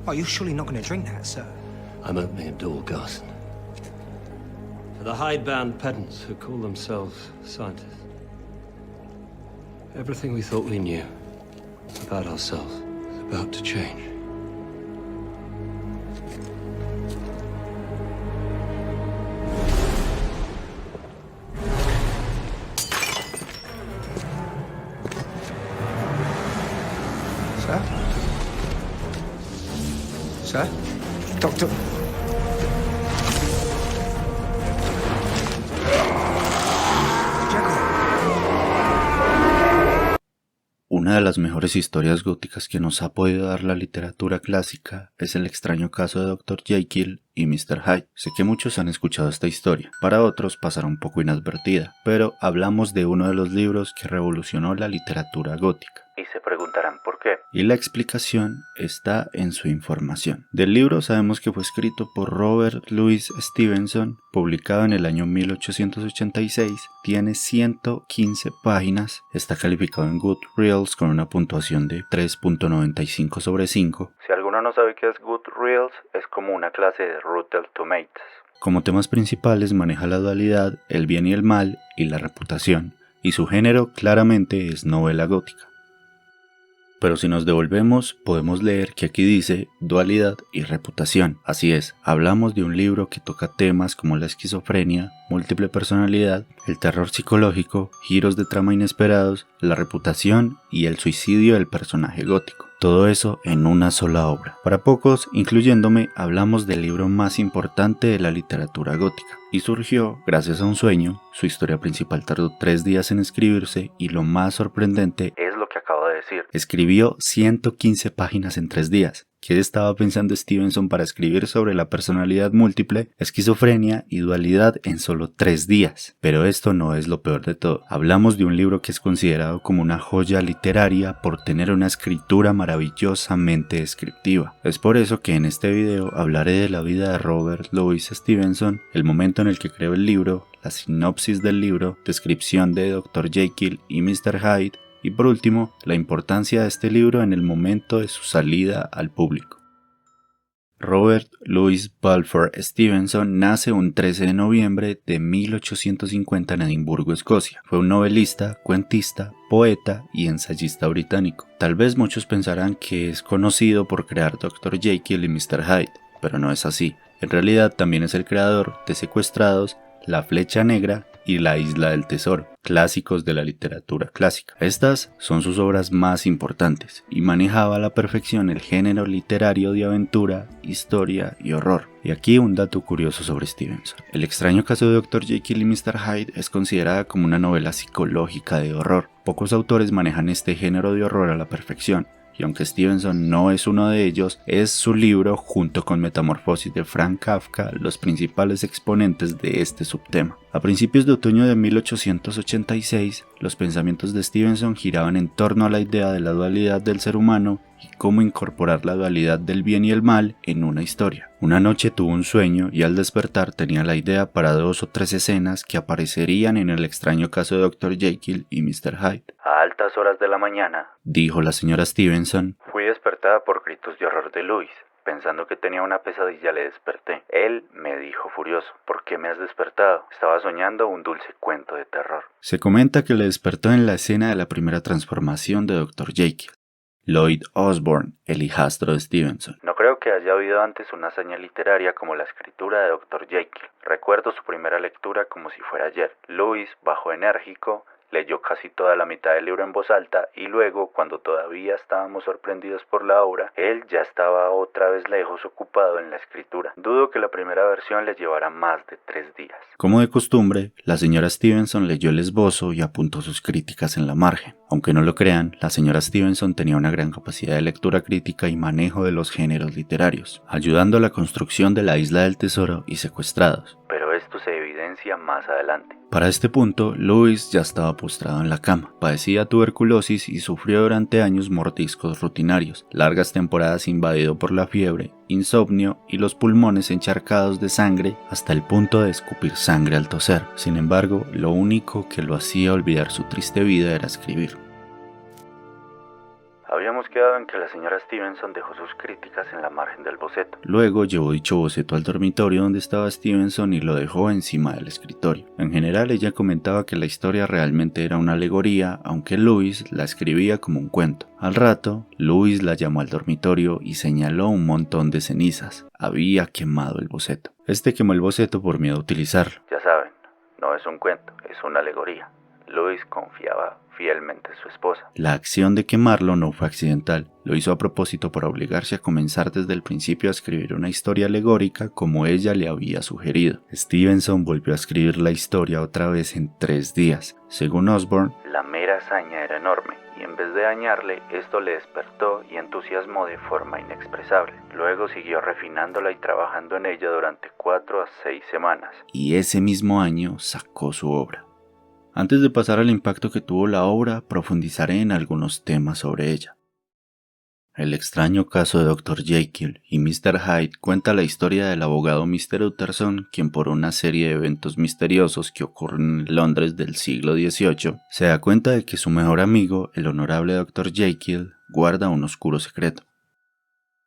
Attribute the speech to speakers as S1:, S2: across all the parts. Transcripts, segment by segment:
S1: Oh, you're surely not going to drink that, sir.
S2: I'm opening a door, Garson. For the hidebound pedants who call themselves scientists. Everything we thought we knew about ourselves is about to change.
S1: Sir? Sir? Doctor...
S3: Una de las mejores historias góticas que nos ha podido dar la literatura clásica es el extraño caso de Dr. Jekyll y Mr. Hyde. Sé que muchos han escuchado esta historia, para otros pasará un poco inadvertida, pero hablamos de uno de los libros que revolucionó la literatura gótica. Y se preguntarán por qué. Y la explicación está en su información. Del libro sabemos que fue escrito por Robert Louis Stevenson, publicado en el año 1886, tiene 115 páginas, está calificado en Goodreads con una puntuación de 3.95 sobre 5. Si alguno no sabe qué es Goodreads, es como una clase de Rotten Tomatoes. Como temas principales maneja la dualidad, el bien y el mal y la reputación, y su género claramente es novela gótica. Pero si nos devolvemos, podemos leer que aquí dice dualidad y reputación. Así es, hablamos de un libro que toca temas como la esquizofrenia, múltiple personalidad, el terror psicológico, giros de trama inesperados, la reputación y el suicidio del personaje gótico. Todo eso en una sola obra. Para pocos, incluyéndome, hablamos del libro más importante de la literatura gótica. Y surgió gracias a un sueño, su historia principal tardó 3 días en escribirse y lo más sorprendente es lo que acabo de decir. Escribió 115 páginas en 3 días. ¿Qué estaba pensando Stevenson para escribir sobre la personalidad múltiple, esquizofrenia y dualidad en solo 3 días? Pero esto no es lo peor de todo. Hablamos de un libro que es considerado como una joya literaria por tener una escritura maravillosamente descriptiva. Es por eso que en este video hablaré de la vida de Robert Louis Stevenson, el momento en el que creó el libro, la sinopsis del libro, descripción de Dr. Jekyll y Mr. Hyde, y por último, la importancia de este libro en el momento de su salida al público. Robert Louis Balfour Stevenson nace un 13 de noviembre de 1850 en Edimburgo, Escocia. Fue un novelista, cuentista, poeta y ensayista británico. Tal vez muchos pensarán que es conocido por crear Dr. Jekyll y Mr. Hyde, pero no es así. En realidad también es el creador de Secuestrados, La Flecha Negra y La Isla del Tesoro, clásicos de la literatura clásica. Estas son sus obras más importantes y manejaba a la perfección el género literario de aventura, historia y horror. Y aquí un dato curioso sobre Stevenson. El extraño caso de Dr. Jekyll y Mr. Hyde es considerada como una novela psicológica de horror. Pocos autores manejan este género de horror a la perfección. Y aunque Stevenson no es uno de ellos, es su libro junto con Metamorfosis de Frank Kafka los principales exponentes de este subtema. A principios de otoño de 1886, los pensamientos de Stevenson giraban en torno a la idea de la dualidad del ser humano y cómo incorporar la dualidad del bien y el mal en una historia. Una noche tuvo un sueño y al despertar tenía la idea para 2 o 3 escenas que aparecerían en el extraño caso de Dr. Jekyll y Mr. Hyde. A altas horas de la mañana, dijo la señora Stevenson, fui despertada por gritos de horror de Louis. Pensando que tenía una pesadilla le desperté. Él me dijo furioso, ¿por qué me has despertado? Estaba soñando un dulce cuento de terror. Se comenta que le despertó en la escena de la primera transformación de Dr. Jekyll. Lloyd Osborne, el hijastro de Stevenson. No creo que haya habido antes una hazaña literaria como la escritura de Dr. Jekyll. Recuerdo su primera lectura como si fuera ayer. Louis, bajo enérgico, leyó casi toda la mitad del libro en voz alta y luego, cuando todavía estábamos sorprendidos por la obra, él ya estaba otra vez lejos ocupado en la escritura. Dudo que la primera versión le llevara más de 3 días. Como de costumbre, la señora Stevenson leyó el esbozo y apuntó sus críticas en la margen. Aunque no lo crean, la señora Stevenson tenía una gran capacidad de lectura crítica y manejo de los géneros literarios, ayudando a la construcción de La Isla del Tesoro y Secuestrados. Pero esto se evidencia más adelante. Para este punto, Louis ya estaba postrado en la cama, padecía tuberculosis y sufrió durante años mordiscos rutinarios, largas temporadas invadido por la fiebre, insomnio y los pulmones encharcados de sangre hasta el punto de escupir sangre al toser. Sin embargo, lo único que lo hacía olvidar su triste vida era escribir. Habíamos quedado en que la señora Stevenson dejó sus críticas en la margen del boceto. Luego llevó dicho boceto al dormitorio donde estaba Stevenson y lo dejó encima del escritorio. En general ella comentaba que la historia realmente era una alegoría, aunque Louis la escribía como un cuento. Al rato, Louis la llamó al dormitorio y señaló un montón de cenizas. Había quemado el boceto. Este quemó el boceto por miedo a utilizarlo. Ya saben, no es un cuento, es una alegoría. Louis confiaba fielmente en su esposa. La acción de quemarlo no fue accidental, lo hizo a propósito para obligarse a comenzar desde el principio a escribir una historia alegórica como ella le había sugerido. Stevenson volvió a escribir la historia otra vez en 3 días. Según Osborne, la mera hazaña era enorme y en vez de dañarle, esto le despertó y entusiasmó de forma inexpresable. Luego siguió refinándola y trabajando en ella durante 4 a 6 semanas. Y ese mismo año sacó su obra. Antes de pasar al impacto que tuvo la obra, profundizaré en algunos temas sobre ella. El extraño caso de Dr. Jekyll y Mr. Hyde cuenta la historia del abogado Mr. Utterson, quien por una serie de eventos misteriosos que ocurren en Londres del siglo XVIII, se da cuenta de que su mejor amigo, el honorable Dr. Jekyll, guarda un oscuro secreto.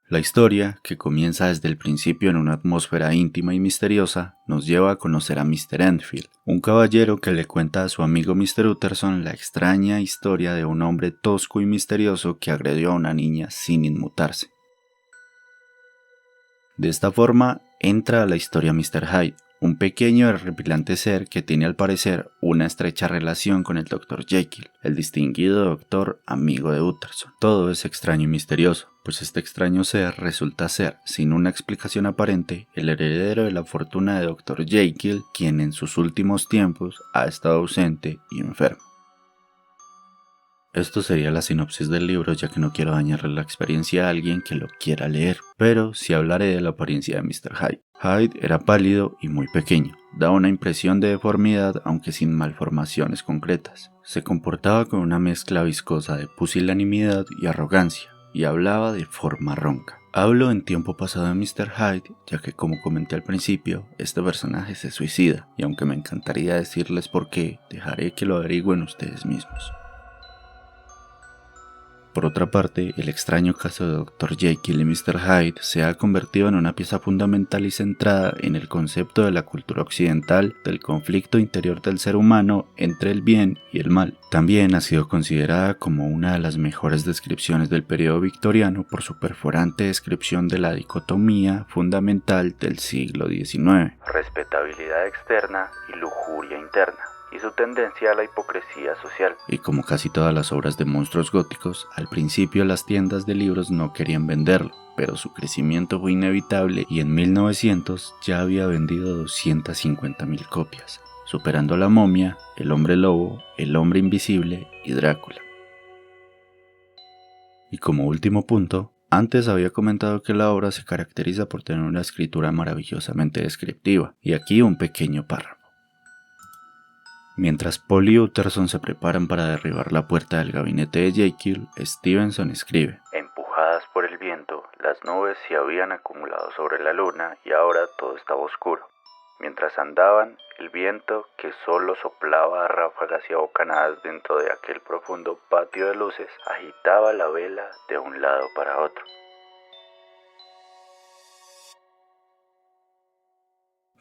S3: La historia, que comienza desde el principio en una atmósfera íntima y misteriosa, nos lleva a conocer a Mr. Enfield, un caballero que le cuenta a su amigo Mr. Utterson la extraña historia de un hombre tosco y misterioso que agredió a una niña sin inmutarse. De esta forma, entra a la historia Mr. Hyde, un pequeño y horripilante ser que tiene al parecer una estrecha relación con el Dr. Jekyll, el distinguido doctor amigo de Utterson. Todo es extraño y misterioso, pues este extraño ser resulta ser, sin una explicación aparente, el heredero de la fortuna de Dr. Jekyll, quien en sus últimos tiempos ha estado ausente y enfermo. Esto sería la sinopsis del libro, ya que no quiero dañarle la experiencia a alguien que lo quiera leer, pero sí hablaré de la apariencia de Mr. Hyde. Hyde era pálido y muy pequeño, daba una impresión de deformidad aunque sin malformaciones concretas. Se comportaba con una mezcla viscosa de pusilanimidad y arrogancia, y hablaba de forma ronca. Hablo en tiempo pasado de Mr. Hyde, ya que como comenté al principio, este personaje se suicida, y aunque me encantaría decirles por qué, dejaré que lo averigüen ustedes mismos. Por otra parte, el extraño caso de Dr. Jekyll y Mr. Hyde se ha convertido en una pieza fundamental y centrada en el concepto de la cultura occidental del conflicto interior del ser humano entre el bien y el mal. También ha sido considerada como una de las mejores descripciones del periodo victoriano por su perforante descripción de la dicotomía fundamental del siglo XIX: respetabilidad externa y lujuria interna, y su tendencia a la hipocresía social. Y como casi todas las obras de monstruos góticos, al principio las tiendas de libros no querían venderlo, pero su crecimiento fue inevitable y en 1900 ya había vendido 250,000 copias, superando a La Momia, El Hombre Lobo, El Hombre Invisible y Drácula. Y como último punto, antes había comentado que la obra se caracteriza por tener una escritura maravillosamente descriptiva, y aquí un pequeño párrafo. Mientras Paul y Utterson se preparan para derribar la puerta del gabinete de Jekyll, Stevenson escribe: empujadas por el viento, las nubes se habían acumulado sobre la luna y ahora todo estaba oscuro. Mientras andaban, el viento, que solo soplaba a ráfagas y a bocanadas dentro de aquel profundo patio de luces, agitaba la vela de un lado para otro.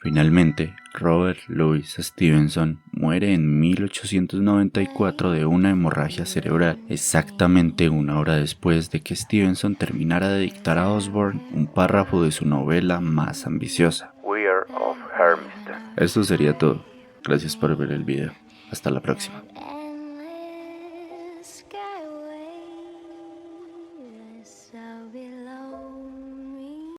S3: Finalmente, Robert Louis Stevenson muere en 1894 de una hemorragia cerebral, exactamente una hora después de que Stevenson terminara de dictar a Osborne un párrafo de su novela más ambiciosa, Weir of Hermiston. Eso sería todo. Gracias por ver el video. Hasta la próxima.